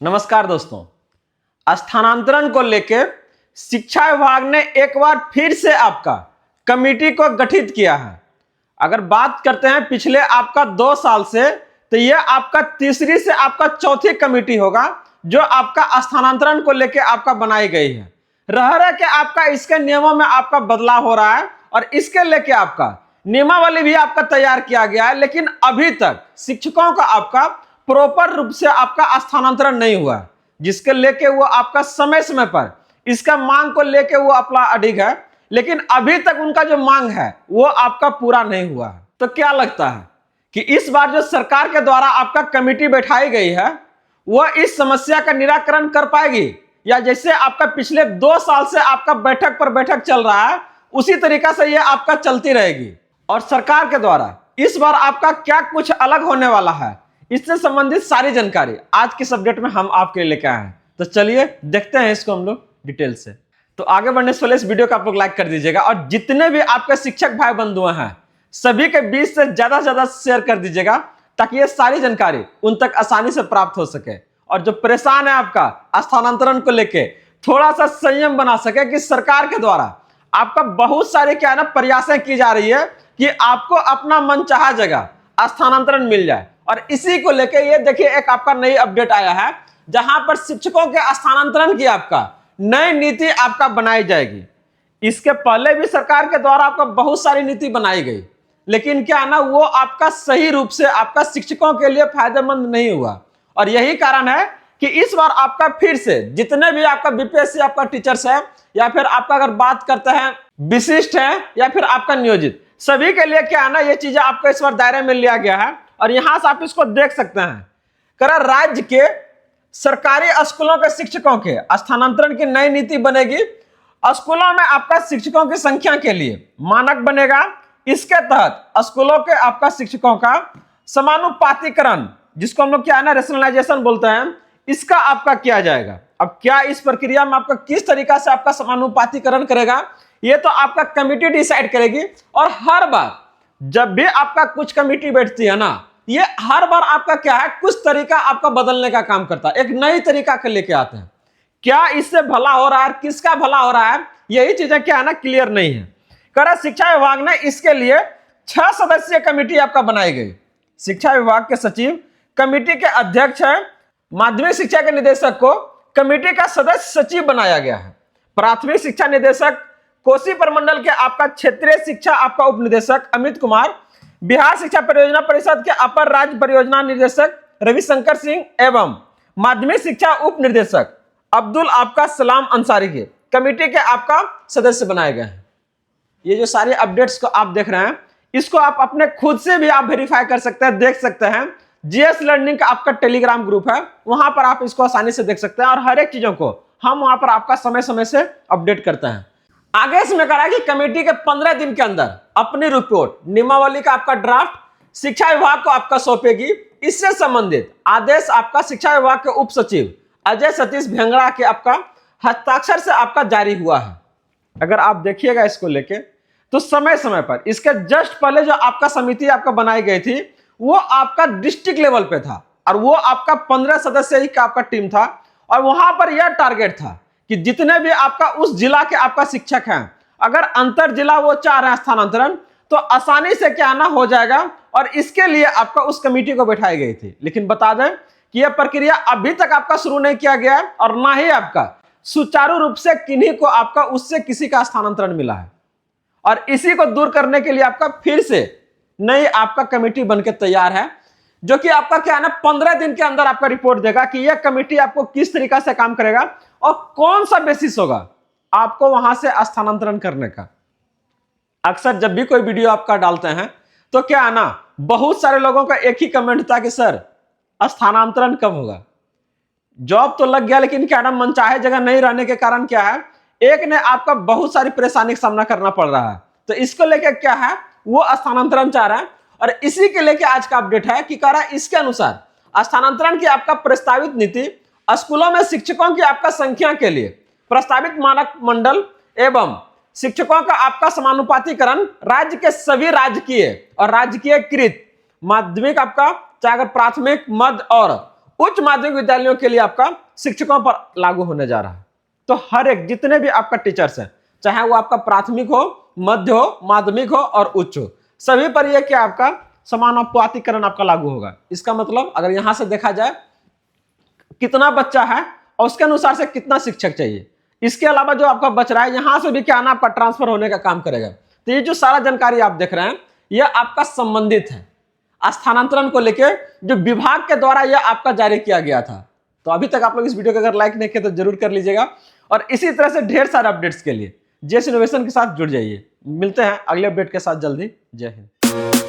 नमस्कार दोस्तों। स्थानांतरण को लेकर शिक्षा विभाग ने एक बार फिर से आपका कमेटी को गठित किया है। अगर बात करते हैं पिछले आपका 2 साल से, तो यह आपका तीसरी से आपका चौथी कमेटी होगा जो आपका स्थानांतरण को लेकर आपका बनाई गई है। रह के आपका इसके नियमों में आपका बदलाव हो रहा है और इसके लेके आपका नियमावली भी आपका तैयार किया गया है, लेकिन अभी तक शिक्षकों का आपका प्रॉपर रूप से आपका स्थानांतरण नहीं हुआ है, जिसके लेके वो आपका समय समय पर इसका मांग को लेके वो अपना अडिग है, लेकिन अभी तक उनका जो मांग है वो आपका पूरा नहीं हुआ है। तो क्या लगता है कि इस बार जो सरकार के द्वारा आपका कमेटी बैठाई गई है वह इस समस्या का निराकरण कर पाएगी, या जैसे आपका पिछले 2 साल से आपका बैठक पर बैठक चल रहा है उसी तरीका से यह आपका चलती रहेगी? और सरकार के द्वारा इस बार आपका क्या कुछ अलग होने वाला है, इससे संबंधित सारी जानकारी आज के सब्जेक्ट में हम आपके लिए लेकर आए हैं। तो चलिए देखते हैं इसको हम लोग डिटेल से। तो आगे बढ़ने से पहले इस वीडियो को आप लोग लाइक कर दीजिएगा और जितने भी आपके शिक्षक भाई बंधु हैं सभी के बीच से ज्यादा शेयर कर दीजिएगा, ताकि ये सारी जानकारी उन तक आसानी से प्राप्त हो सके। और जो परेशान है आपका स्थानांतरण को लेके, थोड़ा सा संयम बना सके कि सरकार के द्वारा आपका बहुत सारे क्या है ना प्रयासें की जा रही है कि आपको अपना मनचाहा जगह स्थानांतरण मिल जाए। और इसी को लेके ये देखिए एक आपका नई अपडेट आया है जहां पर शिक्षकों के स्थानांतरण की आपका नई नीति आपका बनाई जाएगी। इसके पहले भी सरकार के द्वारा आपका बहुत सारी नीति बनाई गई, लेकिन क्या ना वो आपका सही रूप से आपका शिक्षकों के लिए फायदेमंद नहीं हुआ। और यही कारण है कि इस बार आपका फिर से जितने भी आपका बीपीएससी आपका टीचर्स है, या फिर आपका अगर बात करते हैं विशिष्ट है, या फिर आपका नियोजित, सभी के लिए क्या है ना ये चीजें आपको इस बार दायरे में लिया गया है। और यहां से आप इसको देख सकते हैं, कर राज्य के सरकारी स्कूलों के शिक्षकों के स्थानांतरण की नई नीति बनेगी। स्कूलों में आपका शिक्षकों की संख्या के लिए मानक बनेगा। इसके तहत स्कूलों के आपका शिक्षकों का समानुपातिकरण, जिसको हम लोग क्या है ना रेशनलाइजेशन बोलते हैं, इसका आपका किया जाएगा। अब क्या इस प्रक्रिया में आपका किस तरीका से आपका समानुपातिकरण करेगा, ये तो आपका कमेटी डिसाइड करेगी। और हर बार जब भी आपका कुछ कमेटी बैठती है ना, ये हर बार आपका क्या है कुछ तरीका आपका बदलने का काम करता है, एक नई तरीका के लेके आते हैं। क्या इससे भला हो रहा है, किसका भला हो रहा है, यही चीजें क्या है ना क्लियर नहीं है। कर शिक्षा विभाग ने इसके लिए 6 सदस्यीय कमेटी आपका बनाई गई। शिक्षा विभाग के सचिव कमेटी के अध्यक्ष है। माध्यमिक शिक्षा के निदेशक को कमेटी का सदस्य सचिव बनाया गया है। प्राथमिक शिक्षा निदेशक कोसी प्रमंडल के आपका क्षेत्रीय शिक्षा आपका उप निदेशक अमित कुमार, बिहार शिक्षा परियोजना परिषद के अपर राज्य परियोजना निदेशक रविशंकर सिंह एवं माध्यमिक शिक्षा उप निदेशक अब्दुल आपका सलाम अंसारी के कमेटी के आपका सदस्य बनाए गए हैं। ये जो सारे अपडेट्स को आप देख रहे हैं, इसको आप अपने खुद से भी आप वेरीफाई कर सकते हैं, देख सकते हैं। जीएस लर्निंग का आपका टेलीग्राम ग्रुप है, वहां पर आप इसको आसानी से देख सकते हैं और हर एक चीजों को हम वहां पर आपका समय समय से अपडेट करते हैं। आगे इसमें करा कि कमेटी के 15 दिन के अंदर अपनी रिपोर्ट नियमावली का आपका ड्राफ्ट शिक्षा विभाग को आपका सौंपेगी। इससे संबंधित आदेश आपका शिक्षा विभाग के उप सचिव अजय सतीश भेंगड़ा के आपका हस्ताक्षर से आपका जारी हुआ है। अगर आप देखिएगा इसको लेके, तो समय समय पर इसके जस्ट पहले जो आपका समिति आपका बनाई गई थी वो आपका डिस्ट्रिक्ट लेवल पे था, और वो आपका 15 सदस्य का आपका टीम था। और वहां पर यह टारगेट था कि जितने भी आपका उस जिला के आपका शिक्षक हैं, अगर अंतर जिला वो चाह रहे हैं स्थानांतरण, तो आसानी से क्या ना हो जाएगा। और इसके लिए आपका उस कमेटी को बैठाई गई थी। लेकिन बता दें कि यह प्रक्रिया अभी तक आपका शुरू नहीं किया गया है, और ना ही आपका सुचारू रूप से किन्हीं को आपका उससे किसी का स्थानांतरण मिला है। और इसी को दूर करने के लिए आपका फिर से नई आपका कमेटी बनकर तैयार है, जो कि आपका क्या है ना 15 दिन के अंदर आपका रिपोर्ट देगा कि यह कमेटी आपको किस तरीका से काम करेगा और कौन सा बेसिस होगा आपको वहां से स्थानांतरण करने का। अक्सर जब भी कोई वीडियो आपका डालते हैं तो क्या है ना बहुत सारे लोगों का एक ही कमेंट था कि सर स्थानांतरण कब होगा। जॉब तो लग गया, लेकिन क्या ना मनचाहे जगह नहीं रहने के कारण क्या है, एक ने आपका बहुत सारी परेशानी का सामना करना पड़ रहा है। तो इसको लेकर क्या है वो स्थानांतरण चाह रहा है, और इसी के लेके आज का अपडेट है कि कह रहा है इसके अनुसार स्थानांतरण की आपका प्रस्तावित नीति स्कूलों में शिक्षकों की आपका संख्या के लिए प्रस्तावित मानक मंडल एवं शिक्षकों का आपका समानुपातिकरण राज्य के सभी राजकीय और राजकीयकृत माध्यमिक आपका चाहे अगर प्राथमिक, मध्य और उच्च माध्यमिक विद्यालयों के लिए आपका शिक्षकों पर लागू होने जा रहा है। तो हर एक जितने भी आपका टीचर्स हैं, चाहे वो आपका प्राथमिक हो, मध्य हो, माध्यमिक हो और उच्च हो, सभी पर यह क्या आपका समानुपातिकरण आपका लागू होगा। इसका मतलब अगर यहां से देखा जाए कितना बच्चा है और उसके अनुसार से कितना शिक्षक चाहिए, इसके अलावा जो आपका बच रहा है यहां से भी क्या ना आपका ट्रांसफर होने का काम करेगा। तो ये जो सारा जानकारी आप देख रहे हैं यह आपका संबंधित है स्थानांतरण को लेकर, जो विभाग के द्वारा यह आपका जारी किया गया था। तो अभी तक आप लोग इस वीडियो को अगर लाइक नहीं किया तो जरूर कर लीजिएगा और इसी तरह से ढेर सारे अपडेट्स के लिए जेएस इनोवेशन के साथ जुड़ जाइए। मिलते हैं अगले अपडेट के साथ जल्दी। जय हिंद।